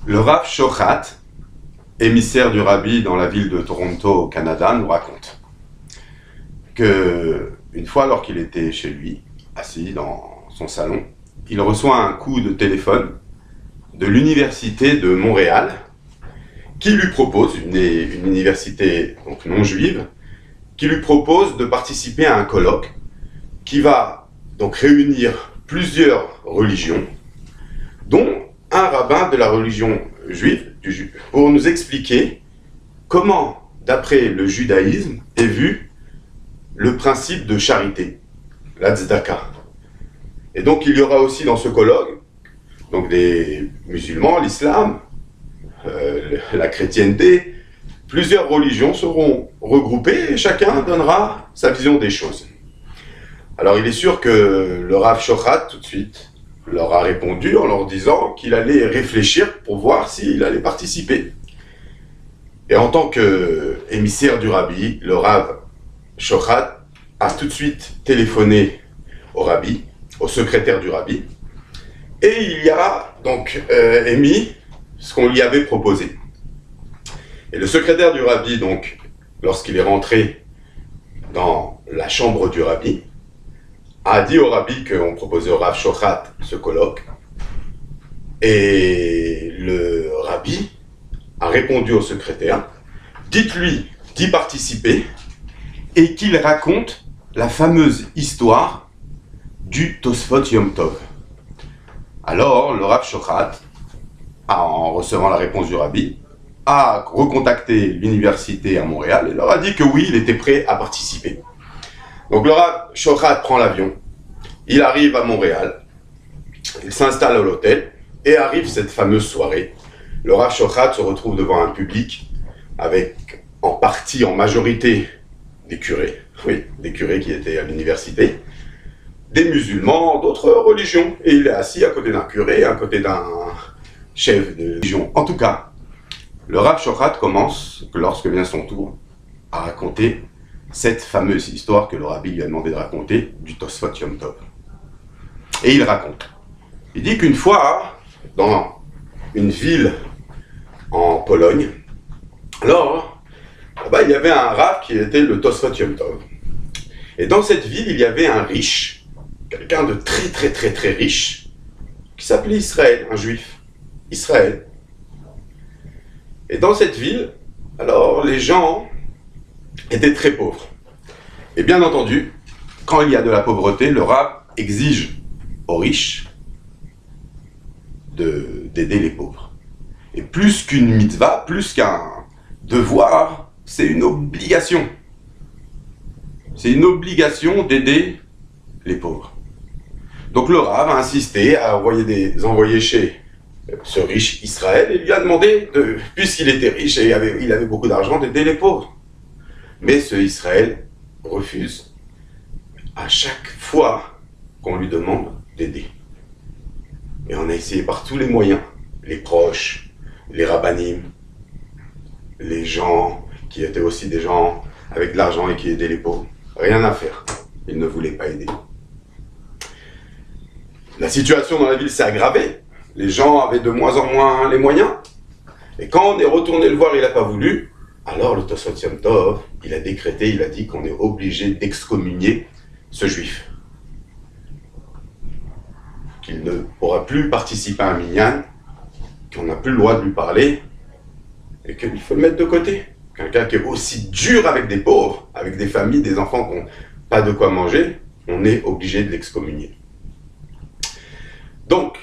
Le Rav Shochat, émissaire du Rabbi dans la ville de Toronto au Canada, nous raconte que une fois, alors qu'il était chez lui, assis dans son salon, il reçoit un coup de téléphone de l'université de Montréal qui lui propose, une université donc non juive, qui lui propose de participer à un colloque qui va donc réunir plusieurs religions, dont un rabbin de la religion juive, pour nous expliquer comment, d'après le judaïsme, est vu le principe de charité, la tzedaka. Et donc il y aura aussi dans ce colloque donc des musulmans, l'islam, la chrétienté, plusieurs religions seront regroupées et chacun donnera sa vision des choses. Alors il est sûr que le Rav Shochat, tout de suite, leur a répondu en leur disant qu'il allait réfléchir pour voir s'il allait participer. Et en tant qu'émissaire du Rabbi, le Rav Shochat a tout de suite téléphoné au Rabbi, au secrétaire du Rabbi, et il y a donc émis ce qu'on lui avait proposé. Et le secrétaire du Rabbi, donc, lorsqu'il est rentré dans la chambre du Rabbi, a dit au Rabbi qu'on proposait au Rav Shochat ce colloque. Et le Rabbi a répondu au secrétaire, dites-lui d'y participer et qu'il raconte la fameuse histoire du Tosfot Yom Tov. Alors, le Rav Shochat, en recevant la réponse du Rabbi, a recontacté l'université à Montréal et leur a dit que oui, il était prêt à participer. Donc le Rav Shochat prend l'avion, il arrive à Montréal, il s'installe à l'hôtel et arrive cette fameuse soirée. Le Rav Shochat se retrouve devant un public avec en majorité des curés, oui, des curés qui étaient à l'université, des musulmans, d'autres religions, et il est assis à côté d'un curé, à côté d'un chef de religion. En tout cas, le Rav Shochat commence, lorsque vient son tour, à raconter cette fameuse histoire que le Rabbi lui a demandé de raconter du Tosfot Yom Tov. Et il raconte. Il dit qu'une fois, dans une ville en Pologne, alors, là-bas, il y avait un Rav qui était le Tosfot Yom Tov. Et dans cette ville, il y avait un riche, quelqu'un de très riche, qui s'appelait Israël, un juif. Israël. Et dans cette ville, alors, les gens étaient très pauvres. Et bien entendu, quand il y a de la pauvreté, le Rav exige aux riches d'aider les pauvres. Et plus qu'une mitzvah, plus qu'un devoir, c'est une obligation. C'est une obligation d'aider les pauvres. Donc le Rav a insisté à envoyer chez ce riche Israël et lui a demandé, puisqu'il était riche et il avait beaucoup d'argent, d'aider les pauvres. Mais ce Israël refuse à chaque fois qu'on lui demande d'aider. Et on a essayé par tous les moyens, les proches, les rabbanim, les gens qui étaient aussi des gens avec de l'argent et qui aidaient les pauvres. Rien à faire. Ils ne voulaient pas aider. La situation dans la ville s'est aggravée. Les gens avaient de moins en moins les moyens. Et quand on est retourné le voir, il n'a pas voulu. Alors le Tosfot Yom Tov, il a décrété, il a dit qu'on est obligé d'excommunier ce juif. Qu'il ne pourra plus participer à un minyan, qu'on n'a plus le droit de lui parler, et qu'il faut le mettre de côté. Quelqu'un qui est aussi dur avec des pauvres, avec des familles, des enfants qui n'ont pas de quoi manger, on est obligé de l'excommunier. Donc,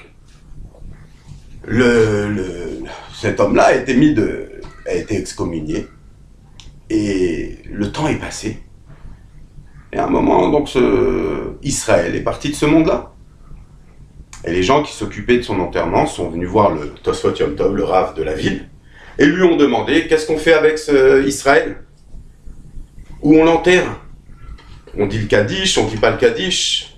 cet homme-là a été excommunié, et le temps est passé. Et à un moment, donc, Israël est parti de ce monde-là. Et les gens qui s'occupaient de son enterrement sont venus voir le Tosfot Yom Tov, le Rav de la ville, et lui ont demandé, qu'est-ce qu'on fait avec ce Israël? Où on l'enterre? On dit le Kaddish, on dit pas le Kaddish.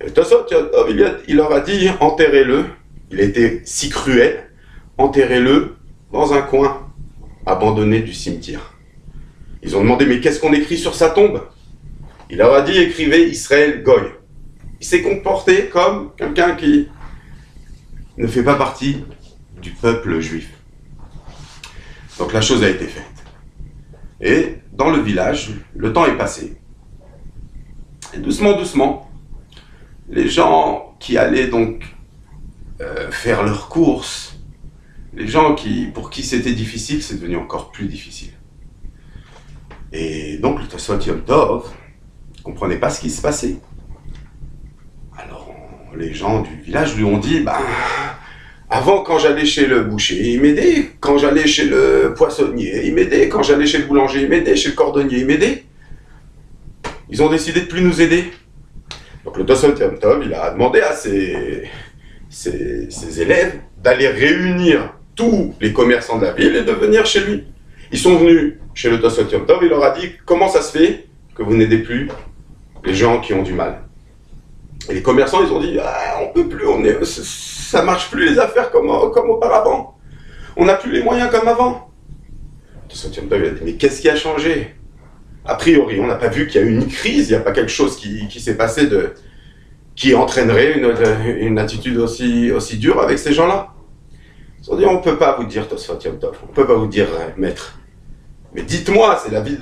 Et le Tosfot Yom Tov, il leur a dit, enterrez-le. Il a été si cruel, enterrez-le dans un coin abandonné du cimetière. Ils ont demandé, mais qu'est-ce qu'on écrit sur sa tombe? Il leur a dit, écrivez Israël Goy. Il s'est comporté comme quelqu'un qui ne fait pas partie du peuple juif. Donc la chose a été faite. Et dans le village, le temps est passé. Et doucement, doucement, les gens qui allaient donc faire leurs courses, les gens pour qui c'était difficile, c'est devenu encore plus difficile. Et donc le Tosfot Yom Tov ne comprenait pas ce qui se passait. Alors les gens du village lui ont dit, avant quand j'allais chez le boucher, il m'aidait, quand j'allais chez le poissonnier, il m'aidait, quand j'allais chez le boulanger, il m'aidait, chez le cordonnier, il m'aidait. Ils ont décidé de plus nous aider. Donc le Tosfot Yom Tov, il a demandé à ses élèves d'aller réunir tous les commerçants de la ville et de venir chez lui. Ils sont venus chez le Tosfot Yom Tov, il leur a dit comment ça se fait que vous n'aidez plus les gens qui ont du mal. Et les commerçants, ils ont dit on peut plus, ça marche plus les affaires comme auparavant. On n'a plus les moyens comme avant. Le Tosfot Yom Tov, il a dit mais qu'est-ce qui a changé? A priori, on n'a pas vu qu'il y a eu une crise, il n'y a pas quelque chose qui s'est passé qui entraînerait une attitude aussi dure avec ces gens-là. Ils ont dit, on ne peut pas vous dire Tosfot Yom Tov, on ne peut pas vous dire maître. Mais dites-moi, c'est la vie,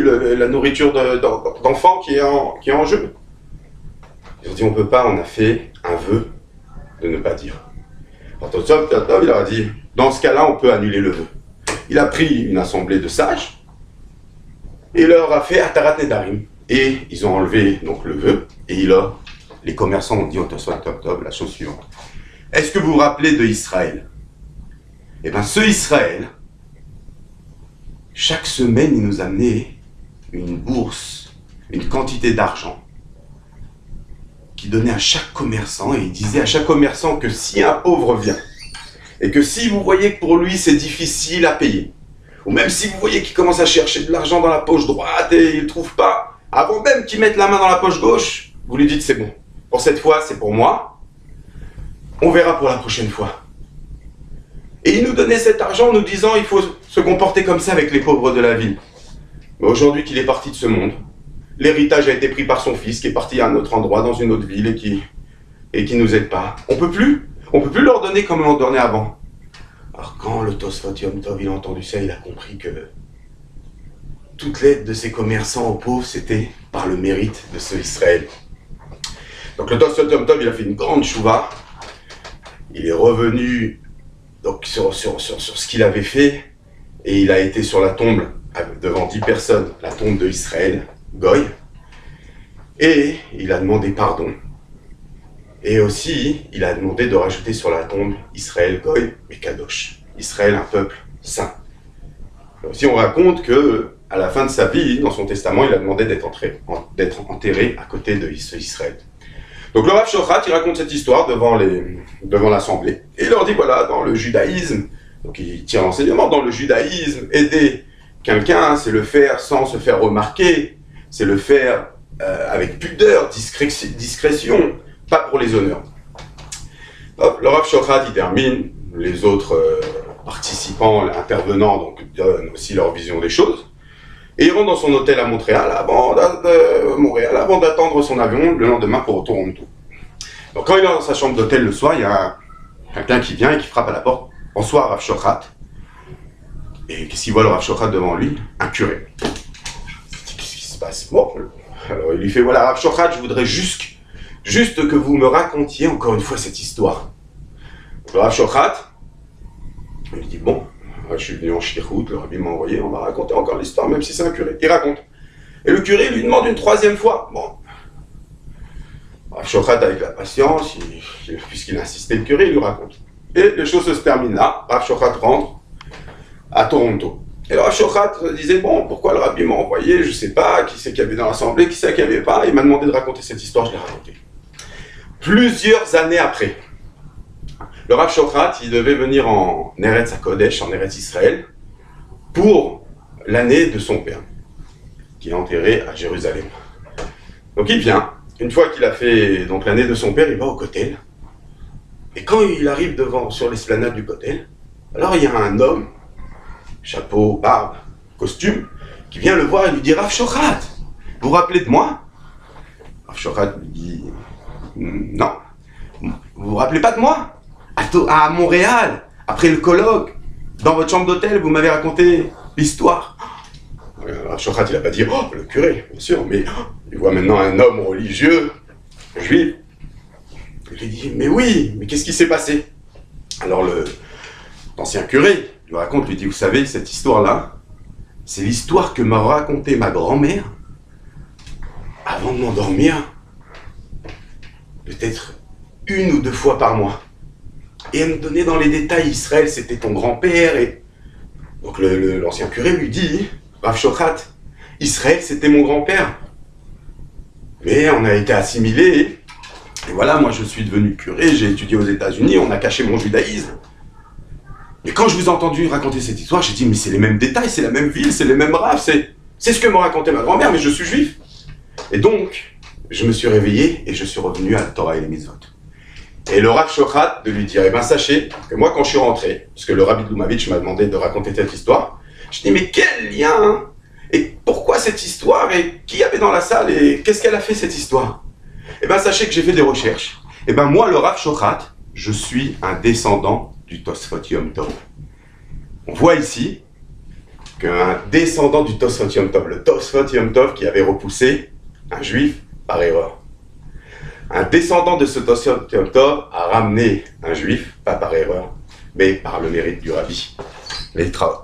la nourriture d'enfants qui est en jeu. Ils ont dit, on ne peut pas, on a fait un vœu de ne pas dire. Alors Tosfot Yom Tov, il leur a dit, dans ce cas-là, on peut annuler le vœu. Il a pris une assemblée de sages, et il leur a fait Atarat Nedarim. Et ils ont enlevé donc le vœu, et les commerçants ont dit au Tosfot Yom Tov la chose suivante. Est-ce que vous vous rappelez de Israël? Eh bien, ce Israël, chaque semaine, il nous amenait une bourse, une quantité d'argent, qui donnait à chaque commerçant, et il disait à chaque commerçant que si un pauvre vient, et que si vous voyez que pour lui c'est difficile à payer, ou même si vous voyez qu'il commence à chercher de l'argent dans la poche droite et il ne trouve pas, avant même qu'il mette la main dans la poche gauche, vous lui dites c'est bon. Pour cette fois, c'est pour moi. On verra pour la prochaine fois. Et il nous donnait cet argent en nous disant il faut se comporter comme ça avec les pauvres de la ville. Mais aujourd'hui qu'il est parti de ce monde, l'héritage a été pris par son fils qui est parti à un autre endroit, dans une autre ville et qui nous aide pas. On peut plus leur donner comme on donnait avant. Alors quand le Tosfot Yom Tov il a entendu ça, il a compris que toute l'aide de ces commerçants aux pauvres, c'était par le mérite de ce Israël. Donc le Tosfot Yom Tov, il a fait une grande chouva. Il est revenu donc, sur ce qu'il avait fait. Et il a été sur la tombe, devant 10 personnes, la tombe de Israël, Goy. Et il a demandé pardon. Et aussi, il a demandé de rajouter sur la tombe Israël, Goy, mais Kadosh. Israël, un peuple saint. Et aussi, on raconte que à la fin de sa vie, dans son testament, il a demandé d'être enterré à côté de Israël. Donc le Rav Shochat, il raconte cette histoire devant l'assemblée. Et il leur dit, voilà, dans le judaïsme, donc il tire l'enseignement, dans le judaïsme, aider quelqu'un, c'est le faire sans se faire remarquer, c'est le faire avec pudeur, discrétion, pas pour les honneurs. Hop, le Rav Shochat, il termine, les autres participants, intervenants, donc donnent aussi leur vision des choses. Et il rentre dans son hôtel à Montréal avant d'attendre son avion le lendemain pour Toronto. Donc quand il est dans sa chambre d'hôtel le soir, il y a quelqu'un qui vient et qui frappe à la porte. Bonsoir Rav Shochat. Et qu'est-ce qu'il voit le Rav Shochat devant lui? Un curé. Qu'est-ce qui se passe? Bon, alors il lui fait, voilà Rav Shochat, je voudrais juste que vous me racontiez encore une fois cette histoire. Le Rav Shochat, il lui dit, bon, je suis venu en Shlichut, le rabbi m'a envoyé, on va raconter encore l'histoire, même si c'est un curé. Il raconte. Et le curé lui demande une troisième fois. Bon. Rav Shochat, avec la patience, puisqu'il a insisté, le curé, il lui raconte. Et les choses se terminent là. Rav Shochat rentre à Toronto. Et le Rav Shochat disait, bon, pourquoi le rabbi m'a envoyé? Je sais pas, qui c'est qu'il y avait dans l'assemblée, qui c'est qu'il n'y avait pas. Il m'a demandé de raconter cette histoire, je l'ai racontée. Plusieurs années après, le Rav Shochat, il devait venir en Eretz HaKodesh, en Eretz Israël, pour l'année de son père, qui est enterré à Jérusalem. Donc il vient, une fois qu'il a fait donc l'année de son père, il va au Kotel. Et quand il arrive sur l'esplanade du Kotel, alors il y a un homme, chapeau, barbe, costume, qui vient le voir et lui dit « Rav Shochat, vous vous rappelez de moi ?» Rav Shochat lui dit « Non, vous vous rappelez pas de moi ? À Montréal, Après le colloque, dans votre chambre d'hôtel, vous m'avez raconté l'histoire. Rav Shochat, il n'a pas dit « Oh, le curé, bien sûr, mais il voit maintenant un homme religieux, juif. » Il lui dit « Mais oui, mais qu'est-ce qui s'est passé ?» Alors l'ancien curé lui raconte, lui dit « Vous savez, cette histoire-là, c'est l'histoire que m'a racontée ma grand-mère avant de m'endormir, peut-être 1 ou 2 fois par mois. Et elle me donnait dans les détails, Israël, c'était ton grand-père. » Et donc l'ancien curé lui dit « Rav Shochat, Israël, c'était mon grand-père. Mais on a été assimilés. Et voilà, moi je suis devenu curé, j'ai étudié aux États-Unis, on a caché mon judaïsme. Mais quand je vous ai entendu raconter cette histoire, j'ai dit, mais c'est les mêmes détails, c'est la même ville, c'est les mêmes raves, c'est ce que m'a raconté ma grand-mère, mais je suis juif. » Et donc, je me suis réveillé et je suis revenu à la Torah et les mitzvot. Et le Rav Shochat de lui dire, eh bien sachez que moi quand je suis rentré, parce que le Rabbi de Lubavitch m'a demandé de raconter cette histoire, je dis, mais quel lien hein? Et pourquoi cette histoire? Et qui y avait dans la salle? Et qu'est-ce qu'elle a fait cette histoire? Eh bien sachez que j'ai fait des recherches. Eh bien moi, le Rav Shochat, je suis un descendant du Tosfot Yom Tov. On voit ici qu'un descendant du Tosfot Yom Tov, le Tosfot Yom Tov qui avait repoussé un juif par erreur. Un descendant de ce Tosfot Yom Tov a ramené un juif, pas par erreur, mais par le mérite du Rabbi. Les Traut.